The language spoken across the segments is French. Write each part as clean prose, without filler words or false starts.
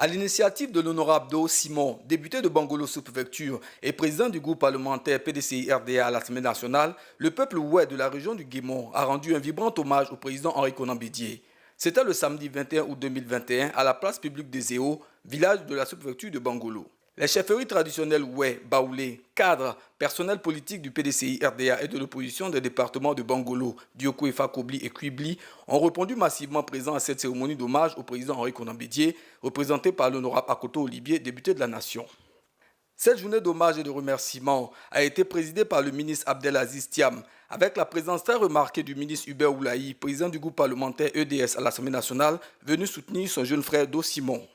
À l'initiative de l'honorable Do Simon, député de Bangolo sous-préfecture et président du groupe parlementaire PDCI-RDA à l'Assemblée nationale, le peuple ouai de la région du Guémon a rendu un vibrant hommage au président Henri Konan Bédié. C'était le samedi 21 août 2021 à la place publique de Zéo, village de la sous-préfecture de Bangolo. Les chefferies traditionnelles ouai, baoulé, cadres, personnel politique du PDCI-RDA et de l'opposition des départements de Bangolo, Dioko, Kobli et Kuibli ont répondu massivement présents à cette cérémonie d'hommage au président Henri Konan Bédié, représenté par l'honorable Akoto Olivier, député de la Nation. Cette journée d'hommage et de remerciement a été présidée par le ministre Abdelaziz Thiam, avec la présence très remarquée du ministre Hubert Oulaï, président du groupe parlementaire EDS à l'Assemblée nationale, venu soutenir son jeune frère Do Simon.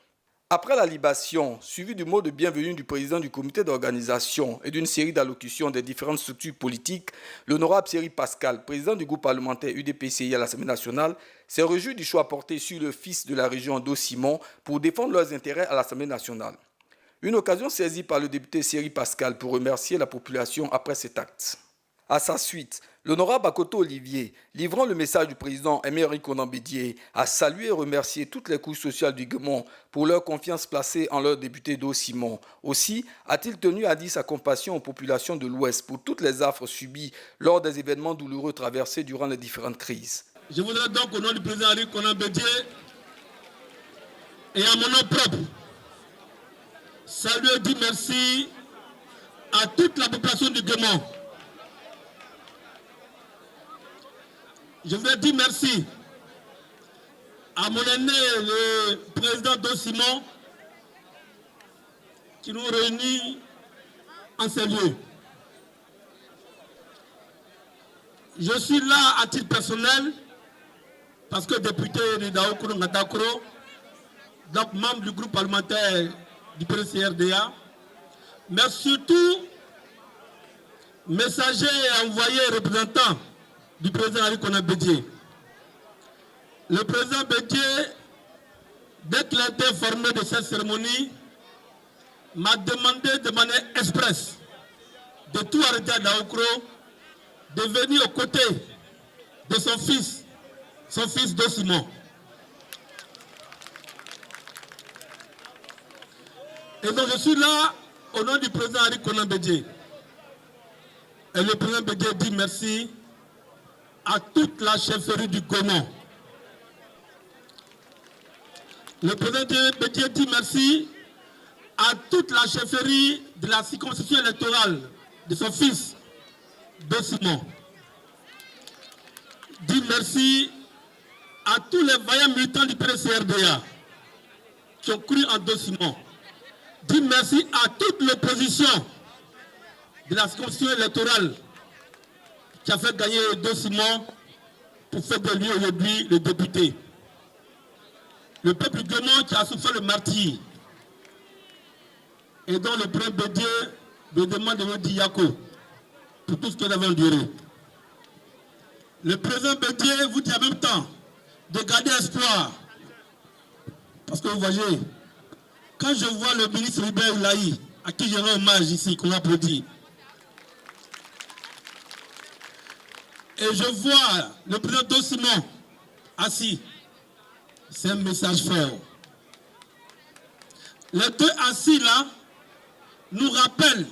Après la libation, suivi du mot de bienvenue du président du comité d'organisation et d'une série d'allocutions des différentes structures politiques, l'honorable Thierry Pascal, président du groupe parlementaire UDPCI à l'Assemblée nationale, s'est réjoui du choix porté sur le fils de la région Do Simon pour défendre leurs intérêts à l'Assemblée nationale. Une occasion saisie par le député Thierry Pascal pour remercier la population après cet acte. À sa suite, l'honorable Akoto Olivier, livrant le message du président Henri Konan Bédié, a salué et remercié toutes les couches sociales du Guémon pour leur confiance placée en leur député Do Simon. Aussi a-t-il tenu à dire sa compassion aux populations de l'Ouest pour toutes les affres subies lors des événements douloureux traversés durant les différentes crises. Je voudrais donc au nom du président Henri Konan Bédié et à mon nom propre saluer et dire merci à toute la population du Guémon. Je voudrais dire merci à mon aîné, le président Do Simon, qui nous réunit en ces lieux. Je suis là à titre personnel, parce que député de Daokuro Ngatakuro, donc membre du groupe parlementaire du PDCI-RDA, mais surtout messager et envoyé représentant du président Henri Konan Bédié. Le président Bédié, dès qu'il a été informé de cette cérémonie, m'a demandé de manière expresse de tout arrêter à Daokuro, de venir aux côtés de son fils Do Simon. Et donc je suis là au nom du président Henri Konan Bédié. Et le président Bédié dit merci à toute la chefferie du Guémon. Le président Bédié dit merci à toute la chefferie de la circonscription électorale de son fils, Do Simon. Dit merci à tous les vaillants militants du PDCI-RDA qui ont cru en Do Simon. Dit merci à toute l'opposition de la circonscription électorale qui a fait gagner Do Simon pour faire de lui aujourd'hui le député. Le peuple guémon qui a souffert le martyre. Et dont le président Bédié me demande de me dire Yako pour tout ce qu'il avait enduré. Le président Bédié vous dit en même temps de garder espoir. Parce que vous voyez, quand je vois le ministre Hubert Oulaï, à qui je rends hommage ici, qu'on applaudit, et je vois le président Do Simon assis, c'est un message fort. Les deux assis là nous rappellent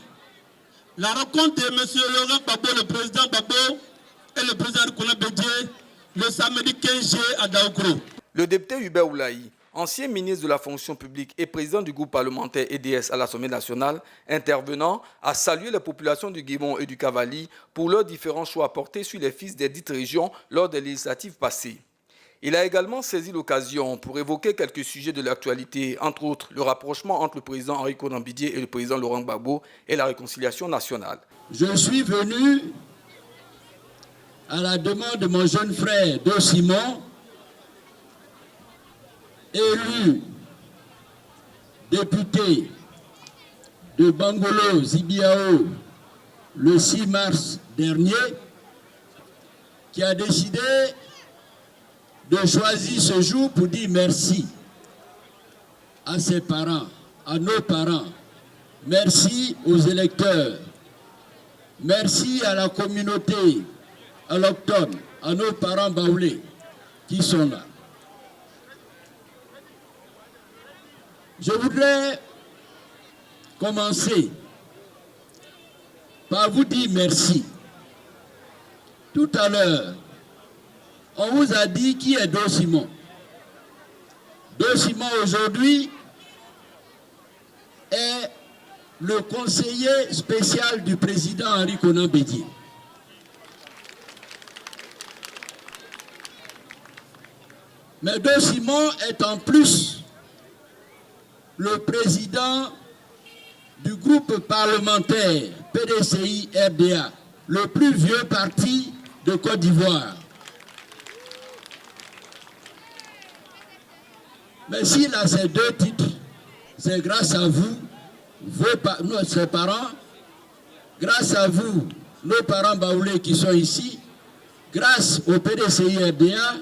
la rencontre de M. Laurent Gbagbo, le président Gbagbo, et le président Konan Bédié, le samedi 15 juillet à Daokuro. Le député Hubert Oulaï, ancien ministre de la fonction publique et président du groupe parlementaire EDS à l'Assemblée nationale, intervenant, a salué les populations du Guémon et du Cavali pour leurs différents choix portés sur les fils des dites régions lors des législatives passées. Il a également saisi l'occasion pour évoquer quelques sujets de l'actualité, entre autres le rapprochement entre le président Henri Konan Bédié et le président Laurent Gbagbo et la réconciliation nationale. Je suis venu à la demande de mon jeune frère Do Simon, élu député de Bangolo Zibiao le 6 mars dernier, qui a décidé de choisir ce jour pour dire merci à ses parents, à nos parents, merci aux électeurs, merci à la communauté autochtone, à nos parents baoulés qui sont là. Je voudrais commencer par vous dire merci. Tout à l'heure, on vous a dit qui est Do Simon. Do Simon aujourd'hui est le conseiller spécial du président Henri Konan Bédié. Mais Do Simon est en plus le président du groupe parlementaire PDCI-RDA, le plus vieux parti de Côte d'Ivoire. Mais s'il a ces deux titres, c'est grâce à vous, ses parents, grâce à vous, nos parents baoulés qui sont ici, grâce au PDCI-RDA.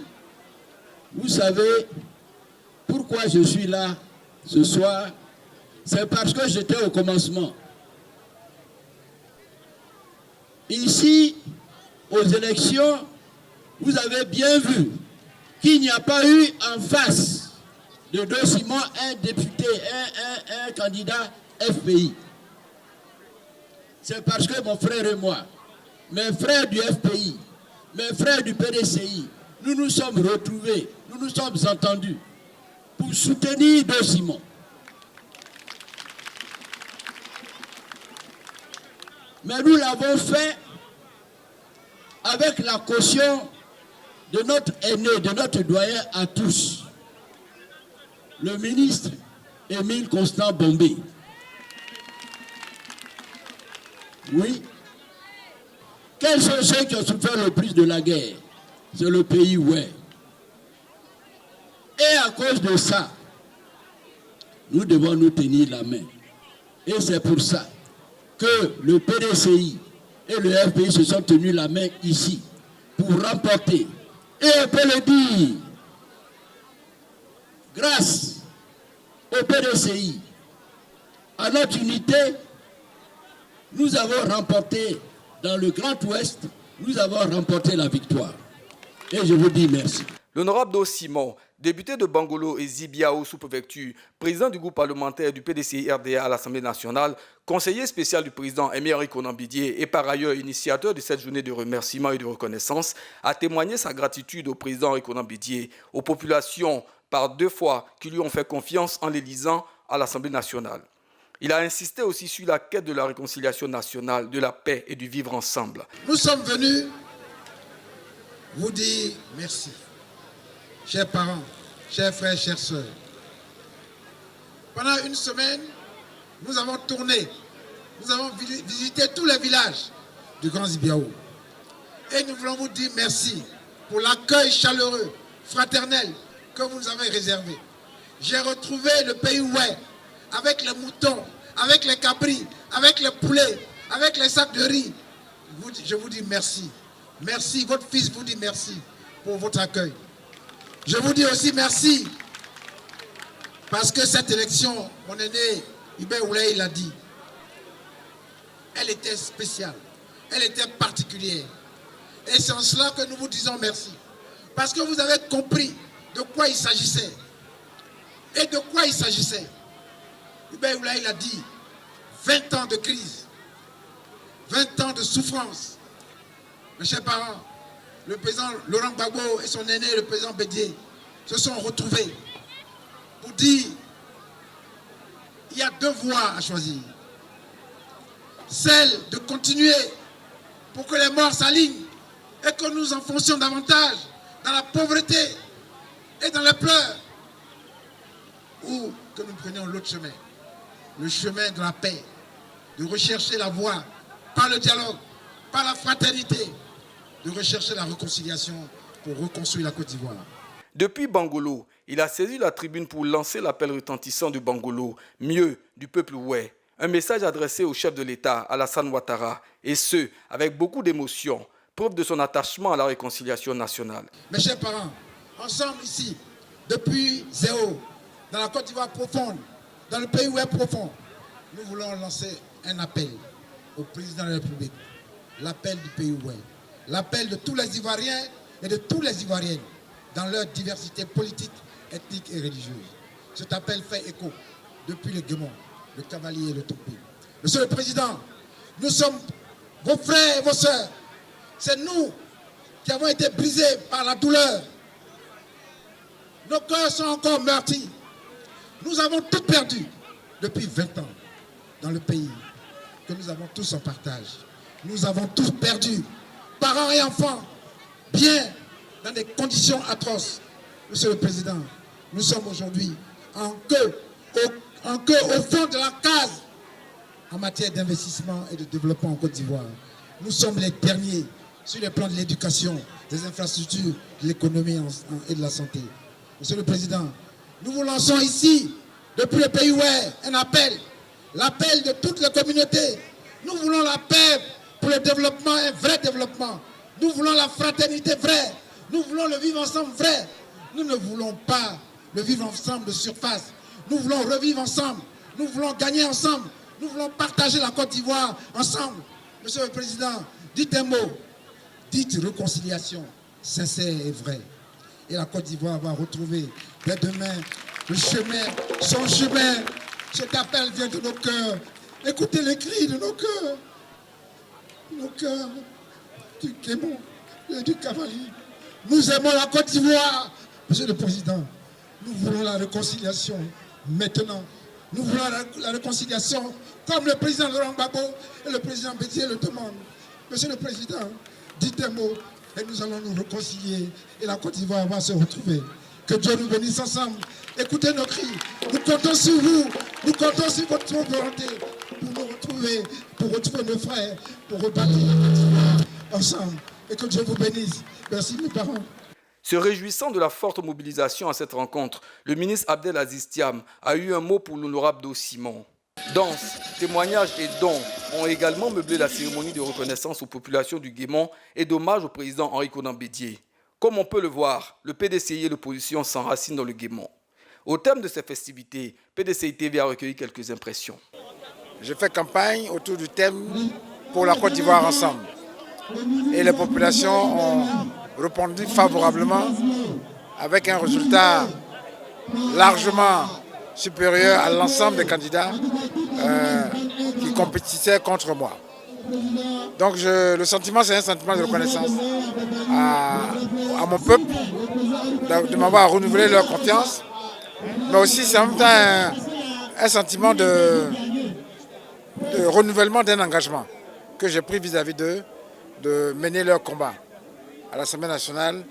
Vous savez pourquoi je suis là ce soir? C'est parce que j'étais au commencement. Ici, aux élections, vous avez bien vu qu'il n'y a pas eu en face de Do Simon un député, un candidat FPI. C'est parce que mon frère et moi, mes frères du FPI, mes frères du PDCI, nous nous sommes retrouvés, nous nous sommes entendus pour soutenir Do Simon. Mais nous l'avons fait avec la caution de notre aîné, de notre doyen à tous, le ministre Émile Constant Bombé. Oui. Quels sont ceux qui ont souffert le plus de la guerre? C'est le pays, ouais. Et à cause de ça, nous devons nous tenir la main. Et c'est pour ça que le PDCI et le FPI se sont tenus la main ici pour remporter. Et on peut le dire, grâce au PDCI, à notre unité, nous avons remporté dans le Grand Ouest, nous avons remporté la victoire. Et je vous dis merci. L'honorable Do Simon, député de Bangolo et Zibiao sous-préfecture, président du groupe parlementaire du PDCI-RDA à l'Assemblée nationale, conseiller spécial du président Henri Konan Bédié et par ailleurs initiateur de cette journée de remerciement et de reconnaissance, a témoigné sa gratitude au président Henri Konan Bédié, aux populations par deux fois qui lui ont fait confiance en l'élisant à l'Assemblée nationale. Il a insisté aussi sur la quête de la réconciliation nationale, de la paix et du vivre ensemble. Nous sommes venus vous dire merci. Chers parents, chers frères, chères sœurs, pendant une semaine, nous avons tourné, nous avons visité tous les villages du Grand Zibiao. Et nous voulons vous dire merci pour l'accueil chaleureux, fraternel que vous nous avez réservé. J'ai retrouvé le pays ouest avec les moutons, avec les cabris, avec les poulets, avec les sacs de riz. Je vous dis merci. Merci, votre fils vous dit merci pour votre accueil. Je vous dis aussi merci parce que cette élection, mon aîné Ibé Oulay l'a dit, elle était spéciale, elle était particulière. Et c'est en cela que nous vous disons merci. Parce que vous avez compris de quoi il s'agissait. Et de quoi il s'agissait. Ibé Oulay l'a dit, 20 ans de crise, 20 ans de souffrance. Mes chers parents, le président Laurent Gbagbo et son aîné, le président Bédié, se sont retrouvés pour dire il y a deux voies à choisir. Celle de continuer pour que les morts s'alignent et que nous enfoncions davantage dans la pauvreté et dans les pleurs, ou que nous prenions l'autre chemin, le chemin de la paix, de rechercher la voie par le dialogue, par la fraternité, de rechercher la réconciliation pour reconstruire la Côte d'Ivoire. Depuis Bangolo, il a saisi la tribune pour lancer l'appel retentissant du Bangolo, mieux du peuple oué. Un message adressé au chef de l'État, Alassane Ouattara, et ce, avec beaucoup d'émotion, preuve de son attachement à la réconciliation nationale. Mes chers parents, ensemble ici, depuis Zéo, dans la Côte d'Ivoire profonde, dans le pays oué profond, nous voulons lancer un appel au président de la République, l'appel du pays oué. L'appel de tous les Ivoiriens et de tous les Ivoiriennes dans leur diversité politique, ethnique et religieuse. Cet appel fait écho depuis le Guémon, le Cavalier et le Toupé. Monsieur le Président, nous sommes vos frères et vos sœurs. C'est nous qui avons été brisés par la douleur. Nos cœurs sont encore meurtris. Nous avons tout perdu depuis 20 ans dans le pays que nous avons tous en partage. Nous avons tous perdu, parents et enfants, bien dans des conditions atroces. Monsieur le Président, nous sommes aujourd'hui en queue au fond de la case en matière d'investissement et de développement en Côte d'Ivoire. Nous sommes les derniers sur les plans de l'éducation, des infrastructures, de l'économie et de la santé. Monsieur le Président, nous vous lançons ici, depuis le pays ouest, un appel, l'appel de toutes les communautés. Nous voulons la paix pour le développement, un vrai développement. Nous voulons la fraternité vraie. Nous voulons le vivre ensemble vrai. Nous ne voulons pas le vivre ensemble de surface. Nous voulons revivre ensemble. Nous voulons gagner ensemble. Nous voulons partager la Côte d'Ivoire ensemble. Monsieur le Président, dites un mot. Dites réconciliation sincère et vraie. Et la Côte d'Ivoire va retrouver dès demain le chemin, son chemin. Cet appel vient de nos cœurs. Écoutez les cris de nos cœurs. Nos cœurs du Guémon et du Cavalier. Nous aimons la Côte d'Ivoire. Monsieur le Président, nous voulons la réconciliation maintenant. Nous voulons la réconciliation comme le président Laurent Gbagbo et le président Bédié le demandent. Monsieur le Président, dites un mot et nous allons nous réconcilier et la Côte d'Ivoire va se retrouver. Que Dieu nous bénisse ensemble. Écoutez nos cris. Nous comptons sur vous. Nous comptons sur votre volonté pour retrouver nos frères, pour rebâtir la Côte d'Ivoire ensemble. Et que Dieu vous bénisse. Merci mes parents. Se réjouissant de la forte mobilisation à cette rencontre, le ministre Abdelaziz Thiam a eu un mot pour l'honorable Do Simon. Danse, témoignages et dons ont également meublé la cérémonie de reconnaissance aux populations du Guémon et d'hommage au président Henri Konan Bédié. Comme on peut le voir, le PDCI et l'opposition s'enracinent dans le Guémon. Au terme de ces festivités, PDCI TV a recueilli quelques impressions. Je fais campagne autour du thème pour la Côte d'Ivoire ensemble. Et les populations ont répondu favorablement avec un résultat largement supérieur à l'ensemble des candidats qui compétissaient contre moi. Donc le sentiment, c'est un sentiment de reconnaissance à mon peuple, de m'avoir renouvelé leur confiance, mais aussi c'est en même temps un sentiment de renouvellement d'un engagement que j'ai pris vis-à-vis d'eux, de mener leur combat à l'Assemblée nationale,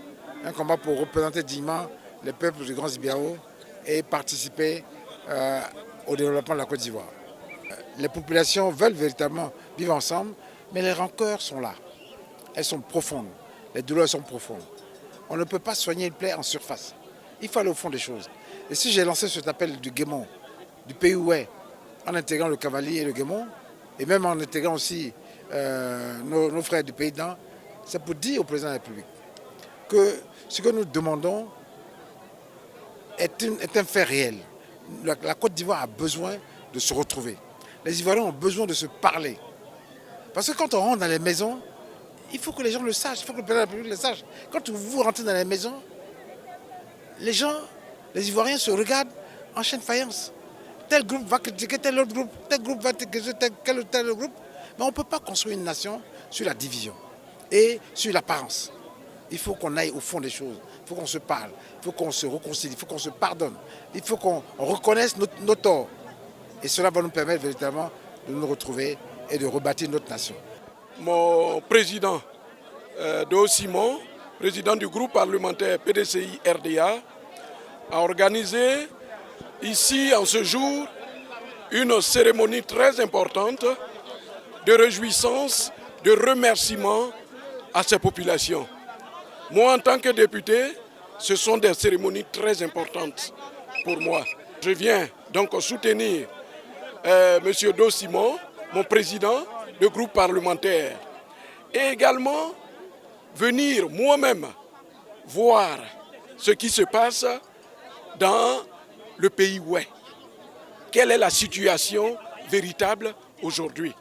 un combat pour représenter dignement les peuples du Grand Zibiao et participer au développement de la Côte d'Ivoire. Les populations veulent véritablement vivre ensemble, mais les rancœurs sont là. Elles sont profondes, les douleurs sont profondes. On ne peut pas soigner une plaie en surface. Il faut aller au fond des choses. Et si j'ai lancé cet appel du Guémon, du pays où est, en intégrant le Cavalier et le Guémon, et même en intégrant aussi nos frères du pays dedans, c'est pour dire au président de la République que ce que nous demandons est un fait réel. La Côte d'Ivoire a besoin de se retrouver. Les Ivoiriens ont besoin de se parler. Parce que quand on rentre dans les maisons, il faut que les gens le sachent, il faut que le président de la République le sache. Quand vous rentrez dans les maisons, les gens, les Ivoiriens se regardent en chaîne faïence. Tel groupe va critiquer tel autre groupe, tel groupe va critiquer tel ou tel groupe. Mais on ne peut pas construire une nation sur la division et sur l'apparence. Il faut qu'on aille au fond des choses, il faut qu'on se parle, il faut qu'on se réconcilie, il faut qu'on se pardonne, il faut qu'on reconnaisse nos torts. Et cela va nous permettre véritablement de nous retrouver et de rebâtir notre nation. Mon président Do Simon, président du groupe parlementaire PDCI RDA, a organisé ici en ce jour une cérémonie très importante de réjouissance, de remerciement à ces populations. Moi, en tant que député, ce sont des cérémonies très importantes pour moi. Je viens donc soutenir M. Do Simon, mon président de groupe parlementaire, et également venir moi-même voir ce qui se passe dans le pays ouest. Quelle est la situation véritable aujourd'hui?